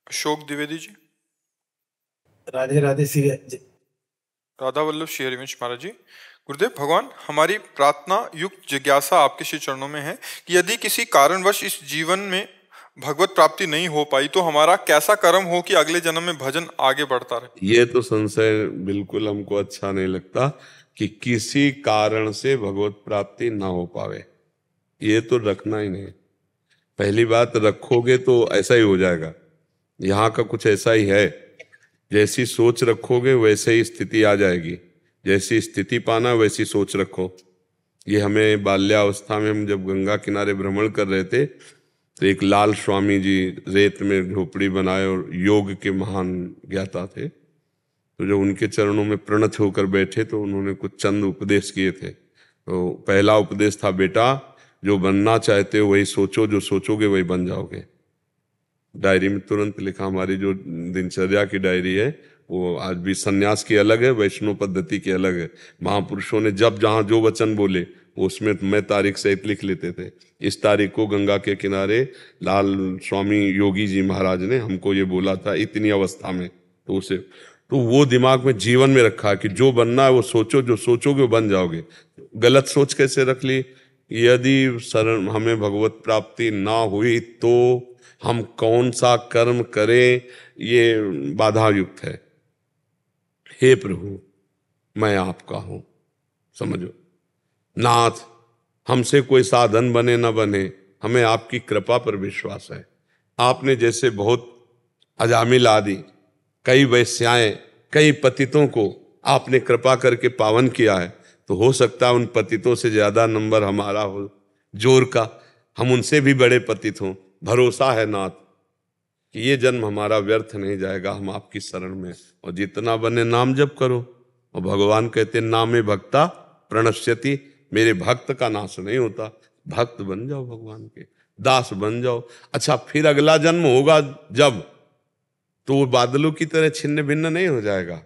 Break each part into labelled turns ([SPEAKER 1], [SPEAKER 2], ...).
[SPEAKER 1] अशोक द्विवेदी जी।
[SPEAKER 2] राधे राधे श्री
[SPEAKER 1] राधा वल्लभ श्री हरिवंश महाराज जी। गुरुदेव भगवान, हमारी प्रार्थना युक्त जिज्ञासा आपके श्री चरणों में है कि यदि किसी कारणवश इस जीवन में भगवत प्राप्ति नहीं हो पाई तो हमारा कैसा कर्म हो कि अगले जन्म में भजन आगे बढ़ता रहे।
[SPEAKER 3] ये तो संशय बिल्कुल हमको अच्छा नहीं लगता कि किसी कारण से भगवत प्राप्ति ना हो पावे, ये तो रखना ही नहीं। पहली बात, रखोगे तो ऐसा ही हो जाएगा। यहाँ का कुछ ऐसा ही है, जैसी सोच रखोगे वैसे ही स्थिति आ जाएगी। जैसी स्थिति पाना वैसी सोच रखो। ये हमें बाल्यावस्था में हम जब गंगा किनारे भ्रमण कर रहे थे तो एक लाल स्वामी जी रेत में झोपड़ी बनाए और योग के महान ज्ञाता थे, तो जब उनके चरणों में प्रणत होकर बैठे तो उन्होंने कुछ चंद उपदेश किए थे। तो पहला उपदेश था, बेटा जो बनना चाहते हो वही सोचो, जो सोचोगे वही बन जाओगे। डायरी में तुरंत लिखा। हमारी जो दिनचर्या की डायरी है वो आज भी सन्यास की अलग है, वैष्णव पद्धति की अलग है। महापुरुषों ने जब जहाँ जो वचन बोले उसमें मैं तारीख सहित लिख लेते थे। इस तारीख को गंगा के किनारे लाल स्वामी योगी जी महाराज ने हमको ये बोला था इतनी अवस्था में, तो उसे तो वो दिमाग में जीवन में रखा कि जो बनना है वो सोचो, जो सोचोगे वो बन जाओगे। गलत सोच कैसे रख ली? यदि शरण हमें भगवत प्राप्ति ना हुई तो हम कौन सा कर्म करें, ये बाधा युक्त है। हे प्रभु, मैं आपका हूं, समझो। नाथ, हमसे कोई साधन बने न बने, हमें आपकी कृपा पर विश्वास है। आपने जैसे बहुत अजामिल आदि कई वैश्याएं, कई पतितों को आपने कृपा करके पावन किया है, तो हो सकता है उन पतितों से ज्यादा नंबर हमारा हो जोर का, हम उनसे भी बड़े पतित हों। भरोसा है नाथ कि ये जन्म हमारा व्यर्थ नहीं जाएगा, हम आपकी शरण में। और जितना बने नाम जप करो। और भगवान कहते नामे भक्ता प्रणश्यति, मेरे भक्त का नाश नहीं होता। भक्त बन जाओ, भगवान के दास बन जाओ। अच्छा, फिर अगला जन्म होगा जब, तो वो बादलों की तरह छिन्न भिन्न नहीं हो जाएगा।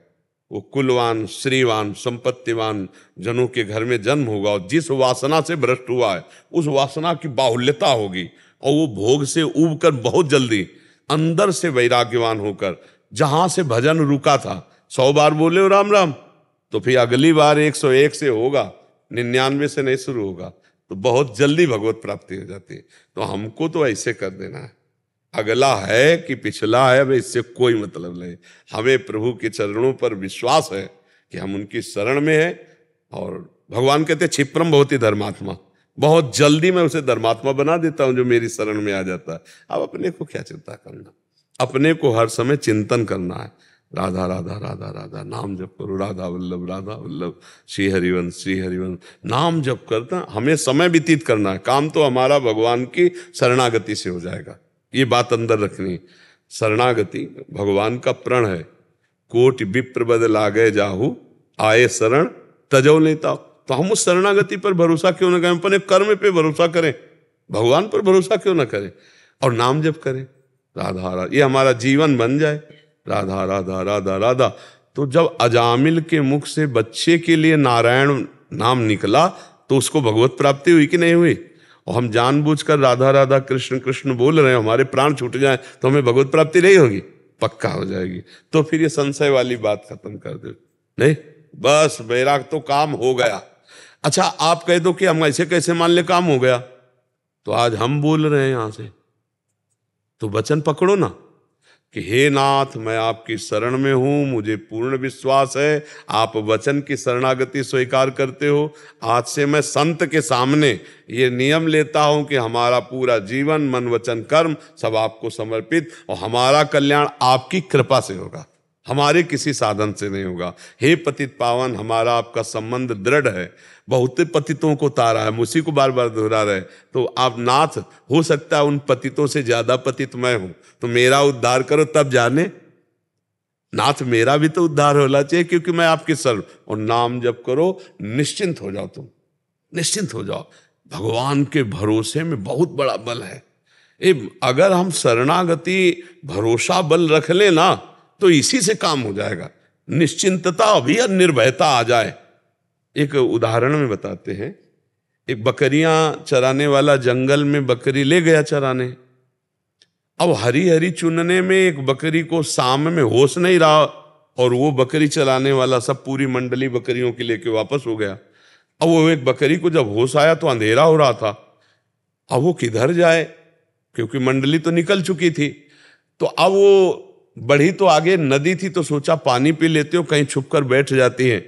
[SPEAKER 3] वो कुलवान, श्रीवान, संपत्तिवान जनों के घर में जन्म होगा, और जिस वासना से भ्रष्ट हुआ है उस वासना की बाहुल्यता होगी, और वो भोग से उब कर बहुत जल्दी अंदर से वैराग्यवान होकर, जहां से भजन रुका था 100 बार बोले हो राम राम, तो फिर अगली बार 101 से होगा, 99 से नहीं शुरू होगा, तो बहुत जल्दी भगवत प्राप्ति हो जाती है। तो हमको तो ऐसे कर देना है, अगला है कि पिछला है अब इससे कोई मतलब नहीं। हमें प्रभु के चरणों पर विश्वास है कि हम उनकी शरण में हैं। और भगवान कहते क्षिप्रम भवति धर्मात्मा, बहुत जल्दी मैं उसे धर्मात्मा बना देता हूं जो मेरी शरण में आ जाता है। अब अपने को क्या चिंता करना, अपने को हर समय चिंतन करना है। राधा राधा राधा राधा नाम जप करो, राधा वल्लभ श्री हरिवंश श्री हरिवंश नाम जप करता हमें समय व्यतीत करना है। काम तो हमारा भगवान की शरणागति से हो जाएगा, ये बात अंदर रखनी। शरणागति भगवान का प्रण है। कोटि विप्र बद लागे जाहू, आए शरण तजो लेता। तो हम उस शरणागति पर भरोसा क्यों न करें, अपने कर्म पे भरोसा करें, भगवान पर भरोसा क्यों न करें, और नाम जप करें राधा राधा, ये हमारा जीवन बन जाए। राधा राधा राधा राधा। तो जब अजामिल के मुख से बच्चे के लिए नारायण नाम निकला तो उसको भगवत प्राप्ति हुई कि नहीं हुई? और हम जानबूझकर राधा राधा कृष्ण कृष्ण बोल रहे हैं, हमारे प्राण छूट जाए तो हमें भगवत प्राप्ति नहीं होगी? पक्का हो जाएगी। तो फिर ये संशय वाली बात खत्म कर दो। नहीं, बस मेरा तो काम हो गया। अच्छा, आप कह दो कि हम ऐसे कैसे मान ले काम हो गया, तो आज हम बोल रहे हैं यहां से, तो वचन पकड़ो ना कि हे नाथ, मैं आपकी शरण में हूं, मुझे पूर्ण विश्वास है आप वचन की शरणागति स्वीकार करते हो। आज से मैं संत के सामने ये नियम लेता हूं कि हमारा पूरा जीवन मन वचन कर्म सब आपको समर्पित, और हमारा कल्याण आपकी कृपा से होगा, हमारे किसी साधन से नहीं होगा। हे पतित पावन, हमारा आपका संबंध दृढ़ है। बहुत पतितों को तारा है, उसी को बार बार दोहरा रहे। तो आप नाथ, हो सकता है उन पतितों से ज्यादा पतित मैं हूं, तो मेरा उद्धार करो तब जाने। नाथ, मेरा भी तो उद्धार होना चाहिए, क्योंकि मैं आपके शरण। और नाम जप करो, निश्चिंत हो जाओ, तुम निश्चिंत हो जाओ। भगवान के भरोसे में बहुत बड़ा बल है। अगर हम शरणागति भरोसा बल रख ले ना, तो इसी से काम हो जाएगा। निश्चिंतता अभी और निर्भयता आ जाए। एक उदाहरण में बताते हैं, एक बकरियां चराने वाला जंगल में बकरी ले गया चराने। अब हरी हरी चुनने में एक बकरी को शाम में होश नहीं रहा, और वो बकरी चलाने वाला सब पूरी मंडली बकरियों की लेके वापस हो गया। अब वो एक बकरी को जब होश आया तो अंधेरा हो रहा था, अब वो किधर जाए, क्योंकि मंडली तो निकल चुकी थी। तो अब वो बढ़ी तो आगे नदी थी, तो सोचा पानी पी लेते हो, कहीं छुप कर बैठ जाती है।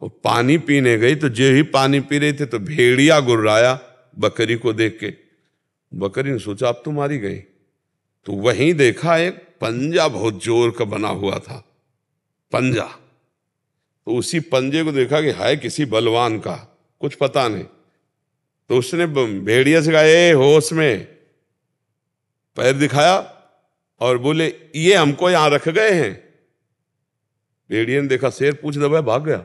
[SPEAKER 3] वो पानी पीने गई तो जो ही पानी पी रहे थे तो भेड़िया गुर्राया बकरी को देख के। बकरी ने सोचा अब तो मारी गई, तो वहीं देखा एक पंजा बहुत जोर का बना हुआ था, पंजा। तो उसी पंजे को देखा कि है किसी बलवान का, कुछ पता नहीं। तो उसने भेड़िया से कहा, ए होश में, पैर दिखाया और बोले ये हमको यहां रख गए हैं। भेड़िया ने देखा शेर, पूछ दबाया, भाग गया।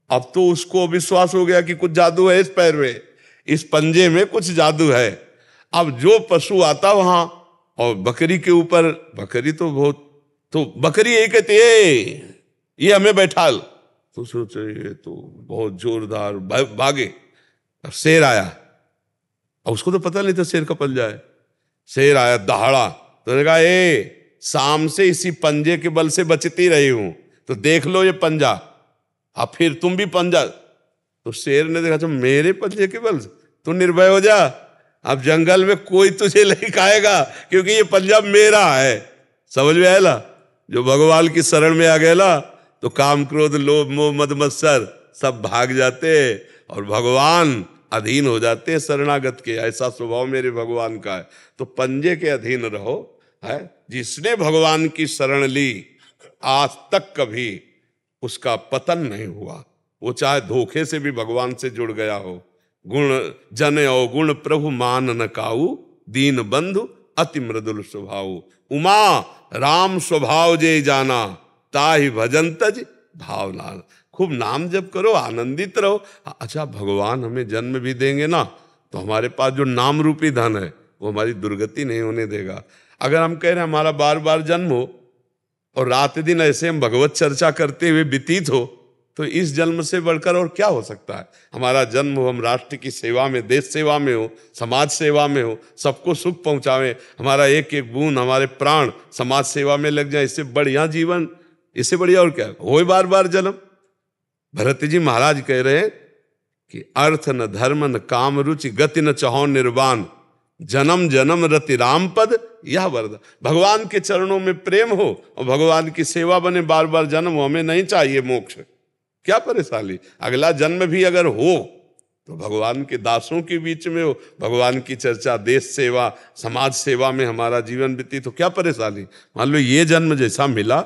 [SPEAKER 3] अब तो उसको विश्वास हो गया कि कुछ जादू है इस पैर में, इस पंजे में कुछ जादू है। अब जो पशु आता वहां और बकरी के ऊपर, बकरी तो बहुत, तो बकरी यही कहती है ये हमें बैठाल, तो सोचे ये तो बहुत जोरदार, भागे। अब शेर आया, और उसको तो पता नहीं था शेर का पंजा है। शेर आया दहाड़ा, तो ने कहा ए शाम से इसी पंजे के बल से बचती रही हूं, तो देख लो ये पंजा, अब फिर तुम भी पंजा। तो शेर ने देखा, तो मेरे पंजे के बल से तू निर्भय हो जा, अब जंगल में कोई तुझे नहीं खाएगा, क्योंकि ये पंजा मेरा है। समझ में आया ला? जो भगवान की शरण में आ गया ला, तो काम क्रोध लोभ मोह मद मत्सर सब भाग जाते और भगवान अधीन हो जाते हैं शरणागत के। ऐसा स्वभाव मेरे भगवान का है। तो पंजे के अधीन रहो, है। जिसने भगवान की शरण ली आज तक कभी उसका पतन नहीं हुआ, वो चाहे धोखे से भी भगवान से जुड़ गया हो। गुण जन अवगुण प्रभु मान न काऊ, दीन बंधु अति मृदुल स्वभाव। उमा राम स्वभाव जे जाना, ताहि भजन तज भावना। खूब नाम जप करो, आनंदित रहो। अच्छा, भगवान हमें जन्म भी देंगे ना, तो हमारे पास जो नाम रूपी धन है वो हमारी दुर्गति नहीं होने देगा। अगर हम कह रहे हैं हमारा बार बार जन्म हो और रात दिन ऐसे हम भगवत चर्चा करते हुए व्यतीत हो, तो इस जन्म से बढ़कर और क्या हो सकता है। हमारा जन्म हो, हम राष्ट्र की सेवा में, देश सेवा में हो, समाज सेवा में हो, सबको सुख पहुंचावे, हमारा एक एक बूंद, हमारे प्राण समाज सेवा में लग जाए, इससे बढ़िया जीवन, इससे बढ़िया और क्या हो। बार बार जन्म। भरत जी महाराज कह रहे हैं कि अर्थ न धर्म न काम रुचि, गति न चहो निर्वाण, जन्म जन्म रति राम पद यह वरदान। भगवान के चरणों में प्रेम हो और भगवान की सेवा बने, बार बार जन्म हो, हमें नहीं चाहिए मोक्ष, क्या परेशानी। अगला जन्म भी अगर हो तो भगवान के दासों के बीच में हो, भगवान की चर्चा, देश सेवा, समाज सेवा में हमारा जीवन बीती, तो क्या परेशानी। मान लो ये जन्म जैसा मिला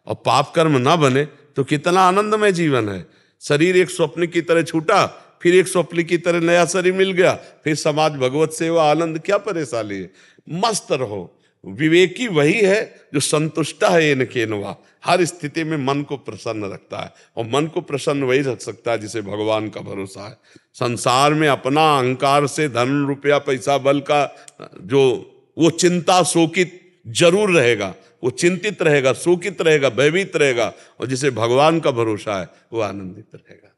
[SPEAKER 3] और पाप कर्म ना बने तो कितना आनंदमय जीवन है। शरीर एक स्वप्न की तरह छूटा, फिर एक स्वप्न की तरह नया शरीर मिल गया, फिर समाज, भगवत सेवा, आनंद, क्या परेशानी है। मस्त रहो। विवेकी वही है जो संतुष्ट है इनके नवा, हर स्थिति में मन को प्रसन्न रखता है। और मन को प्रसन्न वही रख सकता है जिसे भगवान का भरोसा है। संसार में अपना अहंकार से धन रुपया पैसा बल का जो वो चिंता शोकित जरूर रहेगा, वो चिंतित रहेगा, शोकित रहेगा, भयभीत रहेगा। और जिसे भगवान का भरोसा है वो आनंदित रहेगा।